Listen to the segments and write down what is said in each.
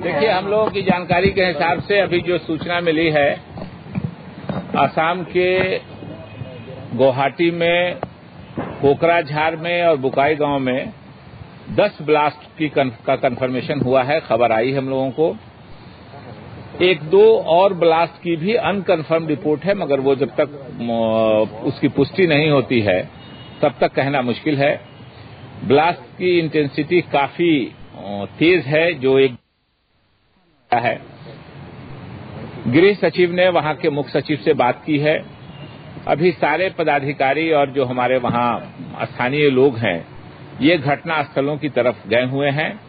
देखिए, हम लोगों की जानकारी के हिसाब से अभी जो सूचना मिली है, असम के गुवाहाटी में, कोकराझार में और बुकाई गांव में 10 ब्लास्ट का कंफर्मेशन हुआ है। खबर आई हम लोगों को। 1-2 और ब्लास्ट की भी अनकंफर्म रिपोर्ट है, मगर वो जब तक उसकी पुष्टि नहीं होती है तब तक कहना मुश्किल है। ब्लास्ट की इंटेंसिटी काफी तेज है, जो एक है। गृह सचिव ने वहां के मुख्य सचिव से बात की है। अभी सारे पदाधिकारी और जो हमारे वहां स्थानीय लोग हैं, ये घटना स्थलों की तरफ गए हुए हैं।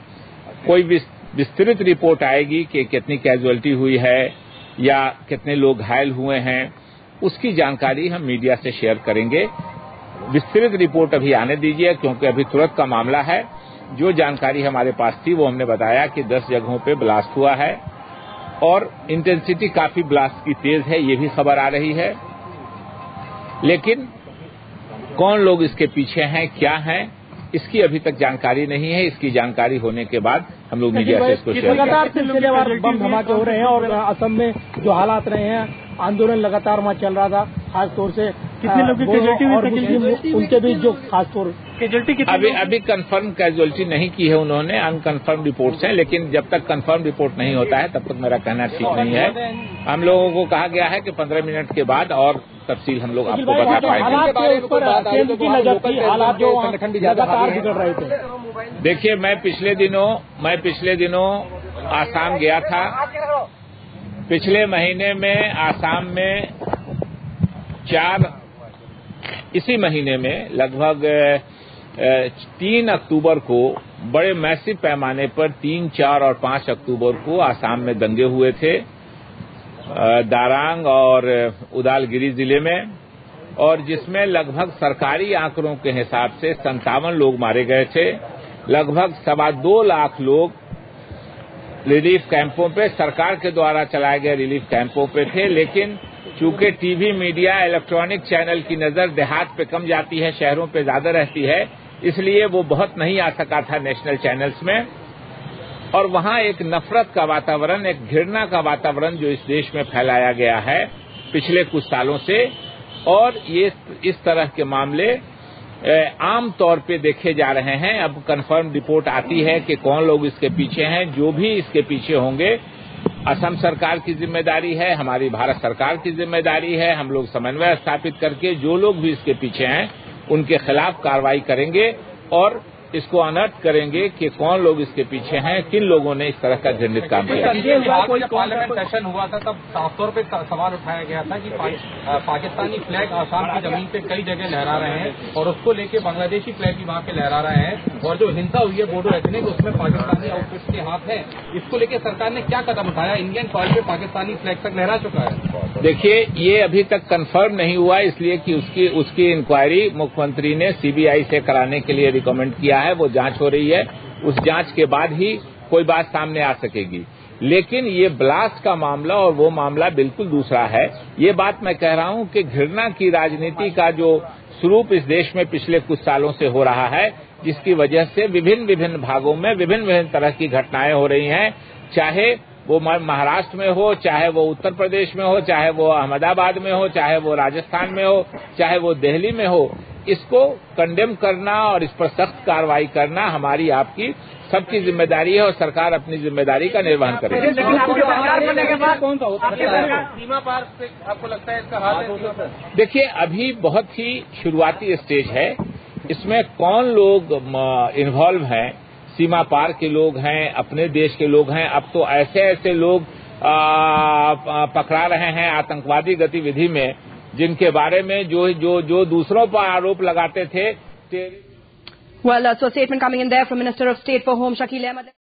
कोई विस्तृत रिपोर्ट आएगी कि कितनी कैजुअल्टी हुई है या कितने लोग घायल हुए हैं, उसकी जानकारी हम मीडिया से शेयर करेंगे। विस्तृत रिपोर्ट अभी आने दीजिए, क्योंकि अभी तुरंत का मामला है। जो जानकारी हमारे पास थी वो हमने बताया कि 10 जगहों पे ब्लास्ट हुआ है और इंटेंसिटी काफी ब्लास्ट की तेज है, ये भी खबर आ रही है। लेकिन कौन लोग इसके पीछे हैं, क्या हैं, इसकी अभी तक जानकारी नहीं है। इसकी जानकारी होने के बाद हम लोग मीडिया से इसको शेयर करेंगे। लगातार सिलसिलेवार बम धमाके हो रहे हैं और असम में जो हालात रहे हैं, आंदोलन लगातार वहां चल रहा था, खासतौर से कितने लोगों की कैजुअल्टी हुई, उनके बीच जो खासतौर कैजुअल्टी अभी कंफर्म कैजुअल्टी नहीं की है उन्होंने, अनकंफर्म रिपोर्ट्स हैं। लेकिन जब तक कंफर्म रिपोर्ट नहीं होता है तब तक मेरा कहना ठीक नहीं है। हम लोगों को कहा गया है कि 15 मिनट के बाद और तफसील हम लोग आपको बता पाएंगे। देखिए, मैं पिछले दिनों आसाम गया था। पिछले महीने में आसाम में इसी महीने में लगभग 3 अक्टूबर को बड़े मैसिव पैमाने पर 3, 4 और 5 अक्टूबर को आसाम में दंगे हुए थे, दारांग और उदालगिरी जिले में, और जिसमें लगभग सरकारी आंकड़ों के हिसाब से 57 लोग मारे गए थे। लगभग 2.25 लाख लोग रिलीफ कैंपों पे, सरकार के द्वारा चलाए गए रिलीफ कैंपों पे थे। लेकिन चूंकि टीवी, मीडिया, इलेक्ट्रॉनिक चैनल की नजर देहात पे कम जाती है, शहरों पे ज्यादा रहती है, इसलिए वो बहुत नहीं आ सका था नेशनल चैनल्स में। और वहां एक नफरत का वातावरण, एक घृणा का वातावरण जो इस देश में फैलाया गया है पिछले कुछ सालों से, और ये इस तरह के मामले आम तौर पे देखे जा रहे हैं। अब कंफर्म रिपोर्ट आती है कि कौन लोग इसके पीछे हैं। जो भी इसके पीछे होंगे, असम सरकार की जिम्मेदारी है, हमारी भारत सरकार की जिम्मेदारी है। हम लोग समन्वय स्थापित करके जो लोग भी इसके पीछे हैं उनके खिलाफ कार्रवाई करेंगे और इसको अनर्थ करेंगे कि कौन लोग इसके पीछे हैं, किन लोगों ने इस तरह का घृणित काम किया। कोई पार्लियामेंट सेशन हुआ था तब साफ तौर पे सवाल उठाया गया था कि पाकिस्तानी फ्लैग आसाम की जमीन पे कई जगह लहरा रहे हैं और उसको लेके बांग्लादेशी फ्लैग भी वहां पे लहरा रहे हैं, और जो हिंसा हुई है बोडो एथनिक, उसमें पाकिस्तानी आउटफिट्स के हाथ है। इसको लेके सरकार ने क्या कदम उठाया? इंडियन सॉइल पे पाकिस्तानी फ्लैग तक लहरा चुका है। देखिए, ये अभी तक कंफर्म नहीं हुआ, इसलिए कि उसकी इंक्वायरी मुख्यमंत्री ने सीबीआई से कराने के लिए रिकमेंड किया है। वो जांच हो रही है, उस जांच के बाद ही कोई बात सामने आ सकेगी। लेकिन ये ब्लास्ट का मामला और वो मामला बिल्कुल दूसरा है। ये बात मैं कह रहा हूं कि घृणा की राजनीति का जो स्वरूप इस देश में पिछले कुछ सालों से हो रहा है, जिसकी वजह से विभिन्न भागों में विभिन्न तरह की घटनाएं हो रही हैं, चाहे वो महाराष्ट्र में हो, चाहे वो उत्तर प्रदेश में हो, चाहे वो अहमदाबाद में हो, चाहे वो राजस्थान में हो, चाहे वो दिल्ली में हो। इसको कंडेम करना और इस पर सख्त कार्रवाई करना हमारी, आपकी, सबकी जिम्मेदारी है और सरकार अपनी जिम्मेदारी का निर्वहन करेगी। सीमा पार से आपको लगता है इसका हाल? देखिए, अभी बहुत ही शुरुआती स्टेज है। इसमें कौन लोग इन्वॉल्व हैं, सीमा पार के लोग हैं, अपने देश के लोग हैं। अब तो ऐसे लोग पकड़ा रहे हैं आतंकवादी गतिविधि में, जिनके बारे में जो दूसरों पर आरोप लगाते थे। Well, so a statement coming in there from Minister of State for Home, Shakil Ahmed.